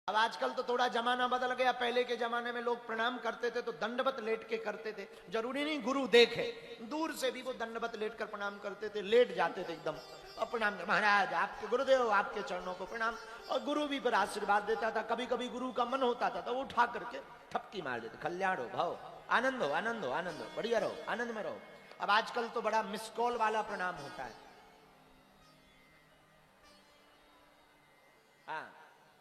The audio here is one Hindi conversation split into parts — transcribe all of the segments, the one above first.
अब आजकल तो थोड़ा जमाना बदल गया। पहले के जमाने में लोग प्रणाम करते थे तो दंडवत लेट के करते थे। जरूरी नहीं गुरु देखे, दूर से भी वो दंडवत लेट कर प्रणाम करते थे, लेट जाते थे एकदम और प्रणाम, महाराज आपके गुरुदेव आपके चरणों को प्रणाम। और गुरु भी फिर आशीर्वाद देता था। कभी कभी गुरु का मन होता था तो वो उठा करके ठपकी मार देते, कल्याण हो, भाव, आनंद हो, आनंद हो, आनंद हो, बढ़िया रहो, आनंद में रहो। अब आजकल तो बड़ा मिस कॉल वाला प्रणाम होता है। हाँ,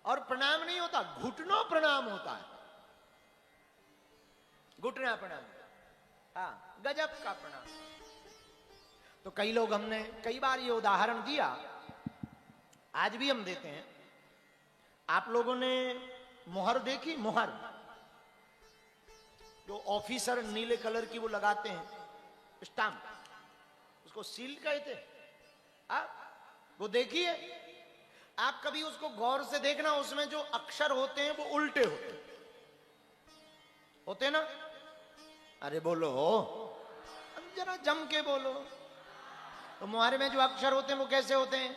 और प्रणाम नहीं होता, घुटनों प्रणाम होता है, घुटना प्रणाम। हाँ, गजब का प्रणाम। तो कई लोग, हमने कई बार ये उदाहरण दिया, आज भी हम देते हैं। आप लोगों ने मोहर देखी? मोहर जो ऑफिसर नीले कलर की वो लगाते हैं, स्टाम्प, उसको सील कहते हैं। वो देखिए आप, कभी उसको गौर से देखना, उसमें जो अक्षर होते हैं वो उल्टे होते ना। अरे बोलो, जरा जम के बोलो। तो मुहारे में जो अक्षर होते हैं वो कैसे होते हैं?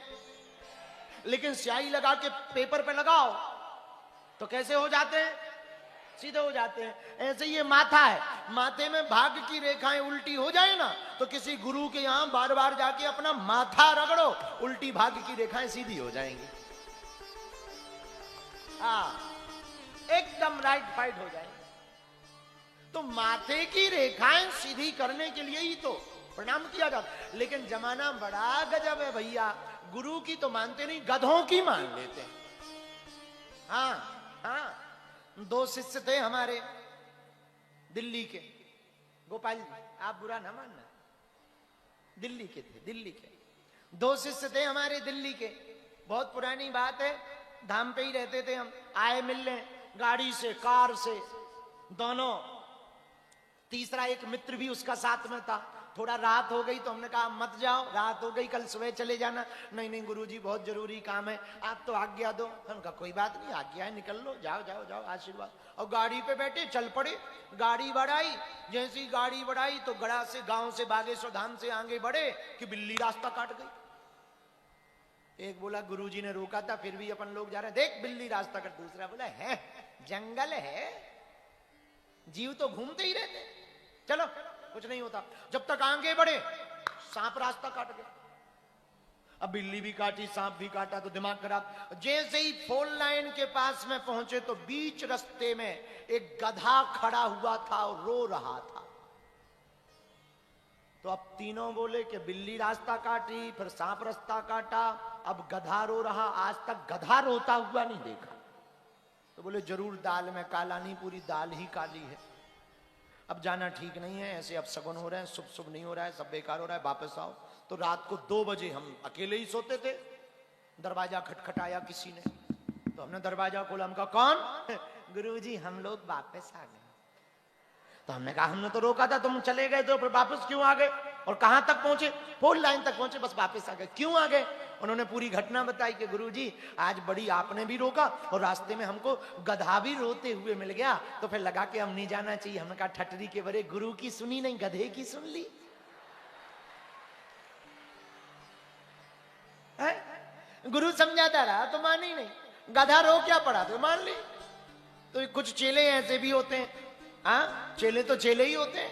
लेकिन स्याही लगा के पेपर पे लगाओ तो कैसे हो जाते हैं? सीधे हो जाते हैं। ऐसे ये माथा है, माथे में भाग की रेखाएं उल्टी हो जाए ना तो किसी गुरु के यहां बार बार जाके अपना माथा रगड़ो, उल्टी भाग की रेखाएं सीधी हो जाएंगी। एकदम राइट फाइट हो जाएंगे। तो माथे की रेखाएं सीधी करने के लिए ही तो प्रणाम किया जाता। लेकिन जमाना बड़ा गजब है भैया, गुरु की तो मानते नहीं, गधों की मान लेते हैं। हाँ, 2 शिष्य थे हमारे दिल्ली के, गोपाल जी आप बुरा ना मानना, दिल्ली के थे, दिल्ली के 2 शिष्य थे हमारे दिल्ली के। बहुत पुरानी बात है, धाम पे ही रहते थे हम। आए मिलने गाड़ी से, कार से दोनों। तीसरा एक मित्र भी उसका साथ में था। थोड़ा रात हो गई तो हमने कहा मत जाओ, रात हो गई, कल सुबह चले जाना। नहीं गुरुजी बहुत जरूरी काम है, आप तो आज्ञा दो। हमने कहा कोई बात नहीं, आज्ञा है, निकल लो, जाओ जाओ जाओ, आशीर्वाद। और गाड़ी पे बैठे चल पड़े। गाड़ी बढ़ाई, जैसी गाड़ी बढ़ाई तो गड़ा से, गांव से, बागेश्वर धाम से आगे बढ़े कि बिल्ली रास्ता काट गई। एक बोला गुरुजी ने रोका था फिर भी अपन लोग जा रहे हैं, देख बिल्ली रास्ता काट। दूसरा बोला है जंगल है, जीव तो घूमते ही रहते, चलो कुछ नहीं होता। जब तक आगे बढ़े सांप रास्ता काट गया। अब बिल्ली भी काटी, सांप भी काटा, तो दिमाग खराब। जैसे ही 4 लाइन के पास में पहुंचे तो बीच रास्ते में एक गधा खड़ा हुआ था और रो रहा था। तो अब तीनों बोले कि बिल्ली रास्ता काटी, फिर सांप रास्ता काटा, अब गधा रो रहा, आज तक गधा रोता हुआ नहीं देखा। तो बोले जरूर दाल में काला नहीं, पूरी दाल ही काली है। अब जाना ठीक नहीं है, ऐसे अब सगुन हो रहे हैं, शुभ शुभ नहीं हो रहा है, सब बेकार हो रहा है, वापस आओ। तो रात को 2 बजे हम अकेले ही सोते थे। दरवाजा खटखटाया किसी ने, तो हमने दरवाजा खोला। हम कहा कौन? गुरुजी हम लोग वापस आ गए। तो हमने कहा हमने तो रोका था, तुम चले गए तो फिर वापस क्यों आ गए? और कहां तक पहुंचे? 4 लाइन तक पहुंचे, बस वापस आ गए। क्यों आ गए? उन्होंने पूरी घटना बताई कि गुरुजी आज बड़ी आपने भी रोका और रास्ते में हमको गधा भी रोते हुए मिल गया, तो फिर लगा कि हम नहीं जाना चाहिए। हमने कहा ठटरी के बरे, गुरु की सुनी नहीं, गधे की सुन ली है? गुरु समझाता रहा तो मानी नहीं, गधा रो क्या पड़ा तो मान ली। तो कुछ चेले ऐसे भी होते हैं। चेले तो चेले ही होते हैं।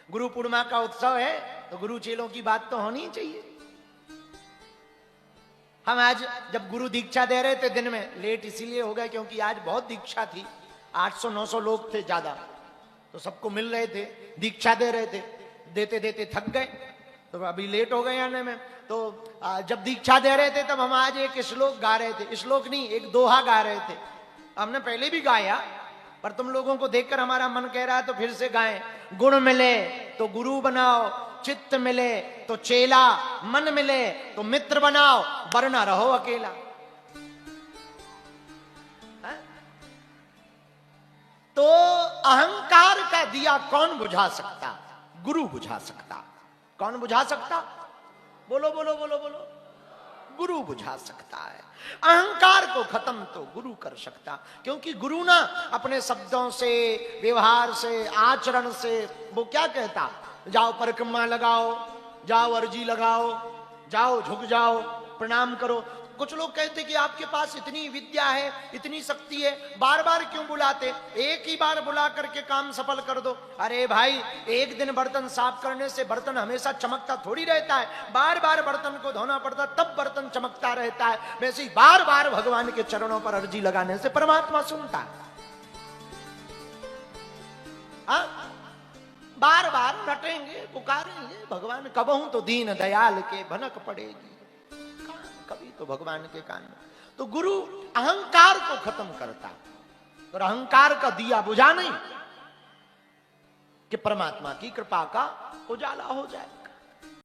गुरु पूर्णिमा का उत्सव है तो गुरु चेलों की बात तो होनी चाहिए। हम आज जब गुरु दीक्षा दे रहे थे, दिन में लेट इसीलिए हो गए क्योंकि आज बहुत दीक्षा थी, 800-900 लोग थे ज्यादा, तो सबको मिल रहे थे, दीक्षा दे रहे थे, देते देते थक गए तो अभी लेट हो गए आने में। तो जब दीक्षा दे रहे थे तब हम आज एक श्लोक गा रहे थे, श्लोक नहीं एक दोहा गा रहे थे। हमने पहले भी गाया पर तुम लोगों को देखकर हमारा मन कह रहा है तो फिर से गाएं। गुण मिले तो गुरु बनाओ, चित्त मिले तो चेला, मन मिले तो मित्र बनाओ, वरना रहो अकेला। तो अहंकार का दिया कौन बुझा सकता? गुरु बुझा सकता। कौन बुझा सकता? बोलो बोलो बोलो बोलो। गुरु बुझा सकता है। अहंकार को खत्म तो गुरु कर सकता, क्योंकि गुरु ना अपने शब्दों से, व्यवहार से, आचरण से वो क्या कहता? जाओ परिक्रमा लगाओ, जाओ अर्जी लगाओ, जाओ झुक जाओ, प्रणाम करो। कुछ लोग कहते कि आपके पास इतनी विद्या है, इतनी शक्ति है, बार बार क्यों बुलाते, एक ही बार बुला करके काम सफल कर दो। अरे भाई, एक दिन बर्तन साफ करने से बर्तन हमेशा चमकता थोड़ी रहता है, बार बार बर्तन को धोना पड़ता तब बर्तन चमकता रहता है। वैसे ही बार बार भगवान के चरणों पर अर्जी लगाने से परमात्मा सुनता है। बार बार रटेंगे, पुकारेंगे भगवान, कबहू तो दीन दयाल के भनक पड़ेगी, कभी तो भगवान के कान में। तो गुरु अहंकार को खत्म करता, और अहंकार का दिया बुझा नहीं कि परमात्मा की कृपा का उजाला हो जाए।